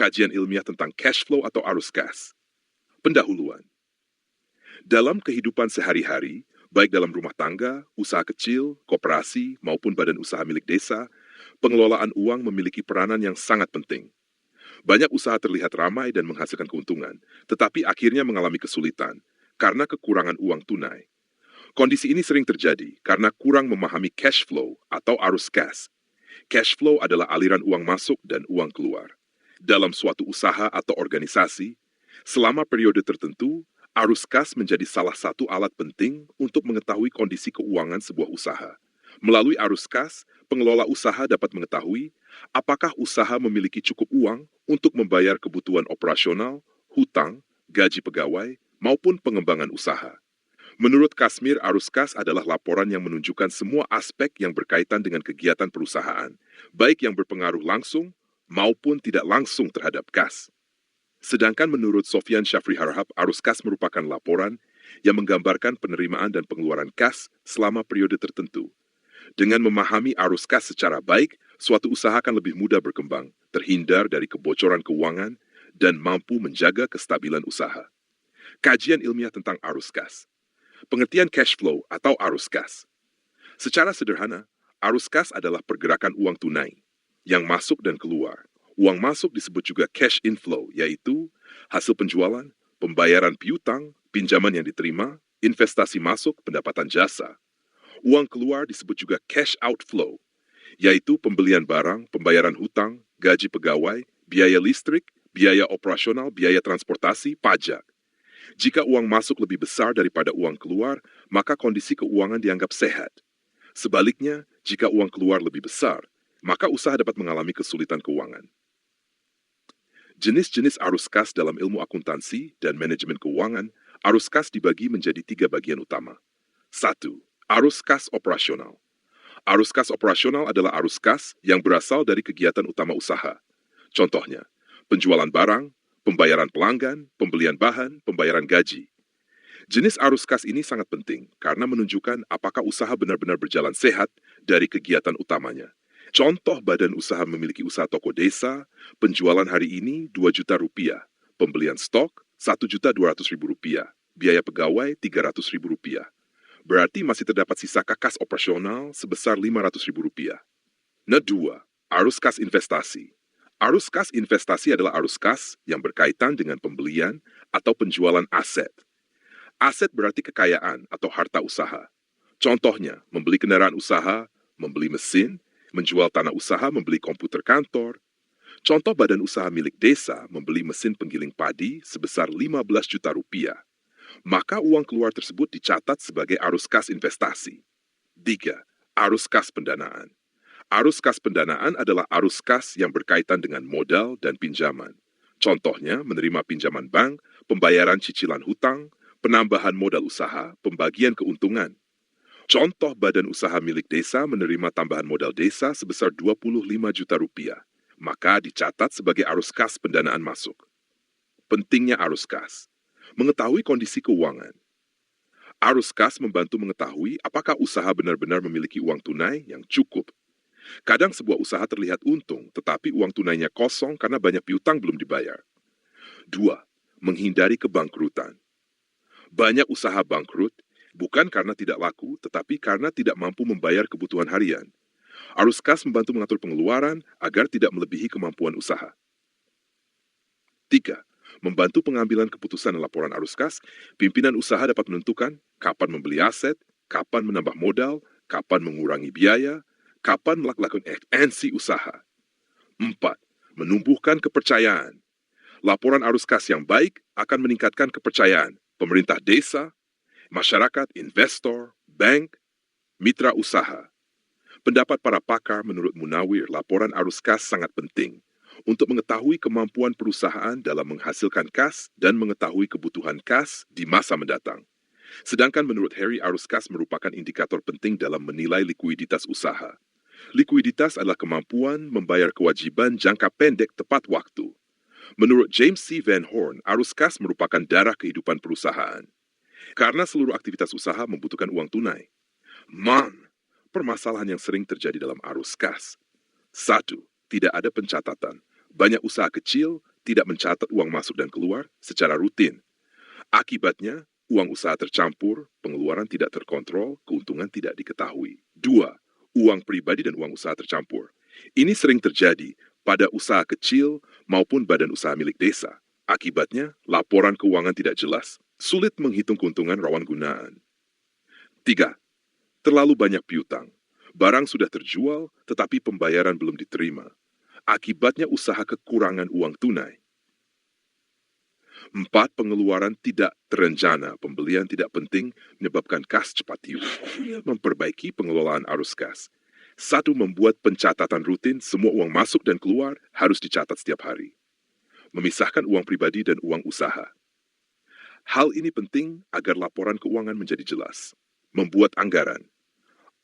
kajian ilmiah tentang cash flow atau arus kas. Pendahuluan. Dalam kehidupan sehari-hari, baik dalam rumah tangga, usaha kecil, koperasi, maupun badan usaha milik desa, pengelolaan uang memiliki peranan yang sangat penting. Banyak usaha terlihat ramai dan menghasilkan keuntungan, tetapi akhirnya mengalami kesulitan karena kekurangan uang tunai. Kondisi ini sering terjadi karena kurang memahami cash flow atau arus kas. Cash flow adalah aliran uang masuk dan uang keluar. Dalam suatu usaha atau organisasi, selama periode tertentu, arus kas menjadi salah satu alat penting untuk mengetahui kondisi keuangan sebuah usaha. Melalui arus kas, pengelola usaha dapat mengetahui apakah usaha memiliki cukup uang untuk membayar kebutuhan operasional, hutang, gaji pegawai, maupun pengembangan usaha. Menurut Kashmir, arus kas adalah laporan yang menunjukkan semua aspek yang berkaitan dengan kegiatan perusahaan, baik yang berpengaruh langsung maupun tidak langsung terhadap kas. Sedangkan menurut Sofyan Shafri Harhab, arus kas merupakan laporan yang menggambarkan penerimaan dan pengeluaran kas selama periode tertentu. Dengan memahami arus kas secara baik, suatu usaha akan lebih mudah berkembang, terhindar dari kebocoran keuangan, dan mampu menjaga kestabilan usaha. Kajian ilmiah tentang arus kas. Pengertian cash flow atau arus kas. Secara sederhana, arus kas adalah pergerakan uang tunai yang masuk dan keluar. Uang masuk disebut juga cash inflow, yaitu hasil penjualan, pembayaran piutang, pinjaman yang diterima, investasi masuk, pendapatan jasa. Uang keluar disebut juga cash outflow, yaitu pembelian barang, pembayaran hutang, gaji pegawai, biaya listrik, biaya operasional, biaya transportasi, pajak. Jika uang masuk lebih besar daripada uang keluar, maka kondisi keuangan dianggap sehat. Sebaliknya, jika uang keluar lebih besar, maka usaha dapat mengalami kesulitan keuangan. Jenis-jenis arus kas dalam ilmu akuntansi dan manajemen keuangan, arus kas dibagi menjadi 3 bagian utama. 1. Arus kas operasional. Arus kas operasional adalah arus kas yang berasal dari kegiatan utama usaha. Contohnya, penjualan barang, pembayaran pelanggan, pembelian bahan, pembayaran gaji. Jenis arus kas ini sangat penting karena menunjukkan apakah usaha benar-benar berjalan sehat dari kegiatan utamanya. Contoh badan usaha memiliki usaha toko desa, penjualan hari ini 2 juta rupiah, pembelian stok 1.200.000 rupiah, biaya pegawai 300.000 rupiah. Berarti masih terdapat sisa kas operasional sebesar 500.000 rupiah. Nah, 2. Arus kas investasi. Arus kas investasi adalah arus kas yang berkaitan dengan pembelian atau penjualan aset. Aset berarti kekayaan atau harta usaha. Contohnya, membeli kendaraan usaha, membeli mesin, menjual tanah usaha, membeli komputer kantor. Contoh badan usaha milik desa membeli mesin penggiling padi sebesar 15 juta rupiah. Maka uang keluar tersebut dicatat sebagai arus kas investasi. 3. Arus kas pendanaan. Arus kas pendanaan adalah arus kas yang berkaitan dengan modal dan pinjaman. Contohnya, menerima pinjaman bank, pembayaran cicilan hutang, penambahan modal usaha, pembagian keuntungan. Contoh badan usaha milik desa menerima tambahan modal desa sebesar 25 juta rupiah, maka dicatat sebagai arus kas pendanaan masuk. Pentingnya arus kas. Mengetahui kondisi keuangan. Arus kas membantu mengetahui apakah usaha benar-benar memiliki uang tunai yang cukup. Kadang sebuah usaha terlihat untung, tetapi uang tunainya kosong karena banyak piutang belum dibayar. 2. Menghindari kebangkrutan. Banyak usaha bangkrut, bukan karena tidak laku, tetapi karena tidak mampu membayar kebutuhan harian. Arus kas membantu mengatur pengeluaran agar tidak melebihi kemampuan usaha. 3. Membantu pengambilan keputusan dan laporan arus kas, pimpinan usaha dapat menentukan kapan membeli aset, kapan menambah modal, kapan mengurangi biaya, kapan melakukan ekspansi usaha. 4. Menumbuhkan kepercayaan. Laporan arus kas yang baik akan meningkatkan kepercayaan pemerintah desa, masyarakat, investor, bank, mitra usaha. Pendapat para pakar menurut Munawir, laporan arus kas sangat penting untuk mengetahui kemampuan perusahaan dalam menghasilkan kas dan mengetahui kebutuhan kas di masa mendatang. Sedangkan menurut Harry, arus kas merupakan indikator penting dalam menilai likuiditas usaha. Likuiditas adalah kemampuan membayar kewajiban jangka pendek tepat waktu. Menurut James C. Van Horn, arus kas merupakan darah kehidupan perusahaan. Karena seluruh aktivitas usaha membutuhkan uang tunai. Permasalahan yang sering terjadi dalam arus kas. 1. Tidak ada pencatatan. Banyak usaha kecil tidak mencatat uang masuk dan keluar secara rutin. Akibatnya, uang usaha tercampur, pengeluaran tidak terkontrol, keuntungan tidak diketahui. 2. Uang pribadi dan uang usaha tercampur. Ini sering terjadi pada usaha kecil maupun badan usaha milik desa. Akibatnya, laporan keuangan tidak jelas, sulit menghitung keuntungan rawan gunaan. 3. Terlalu banyak piutang. Barang sudah terjual, tetapi pembayaran belum diterima. Akibatnya usaha kekurangan uang tunai. 4. Pengeluaran tidak terencana. Pembelian tidak penting menyebabkan kas cepat hilang. Memperbaiki pengelolaan arus kas. 1. Membuat pencatatan rutin, semua uang masuk dan keluar harus dicatat setiap hari. Memisahkan uang pribadi dan uang usaha. Hal ini penting agar laporan keuangan menjadi jelas. Membuat anggaran.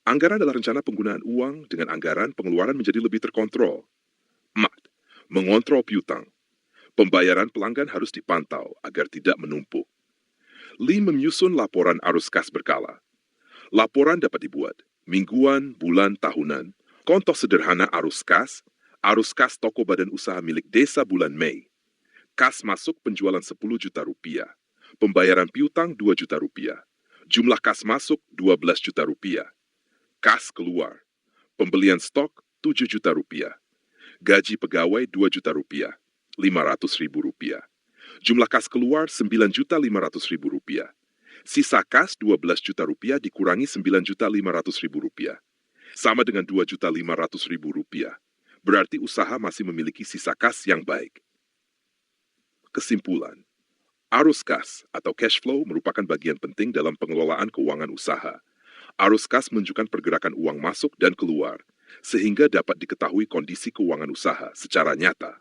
Anggaran adalah rencana penggunaan uang dengan anggaran pengeluaran menjadi lebih terkontrol. 4. Mengontrol piutang. Pembayaran pelanggan harus dipantau agar tidak menumpuk. 5. Menyusun laporan arus kas berkala. Laporan dapat dibuat mingguan, bulan, tahunan. Contoh sederhana arus kas toko badan usaha milik desa bulan Mei. Kas masuk penjualan 10 juta rupiah. Pembayaran piutang 2 juta rupiah. Jumlah kas masuk 12 juta rupiah. Kas keluar. Pembelian stok 7 juta rupiah. Gaji pegawai 2 juta rupiah. 500 ribu rupiah. Jumlah kas keluar 9 juta 500 ribu rupiah. Sisa kas 12 juta rupiah dikurangi 9 juta 500 ribu rupiah. Sama dengan 2 juta 500 ribu rupiah. Berarti usaha masih memiliki sisa kas yang baik. Kesimpulan. Arus kas atau cash flow merupakan bagian penting dalam pengelolaan keuangan usaha. Arus kas menunjukkan pergerakan uang masuk dan keluar, sehingga dapat diketahui kondisi keuangan usaha secara nyata.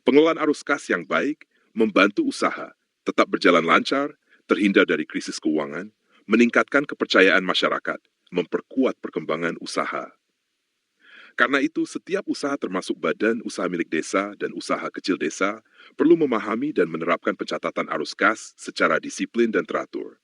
Pengelolaan arus kas yang baik membantu usaha tetap berjalan lancar, terhindar dari krisis keuangan, meningkatkan kepercayaan masyarakat, memperkuat perkembangan usaha. Karena itu, setiap usaha termasuk badan usaha milik desa dan usaha kecil desa perlu memahami dan menerapkan pencatatan arus kas secara disiplin dan teratur.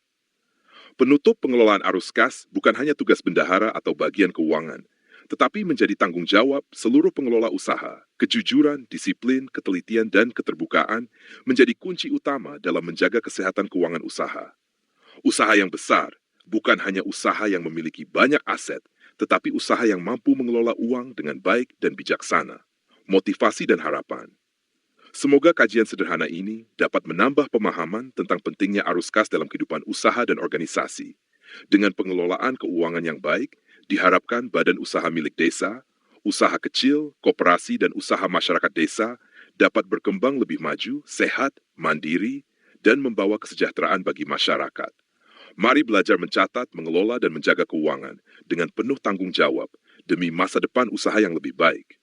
Penutup pengelolaan arus kas bukan hanya tugas bendahara atau bagian keuangan, tetapi menjadi tanggung jawab seluruh pengelola usaha. Kejujuran, disiplin, ketelitian, dan keterbukaan menjadi kunci utama dalam menjaga kesehatan keuangan usaha. Usaha yang besar bukan hanya usaha yang memiliki banyak aset, tetapi usaha yang mampu mengelola uang dengan baik dan bijaksana. Motivasi dan harapan. Semoga kajian sederhana ini dapat menambah pemahaman tentang pentingnya arus kas dalam kehidupan usaha dan organisasi. Dengan pengelolaan keuangan yang baik, diharapkan badan usaha milik desa, usaha kecil, koperasi, dan usaha masyarakat desa dapat berkembang lebih maju, sehat, mandiri, dan membawa kesejahteraan bagi masyarakat. Mari belajar mencatat, mengelola, dan menjaga keuangan dengan penuh tanggung jawab demi masa depan usaha yang lebih baik.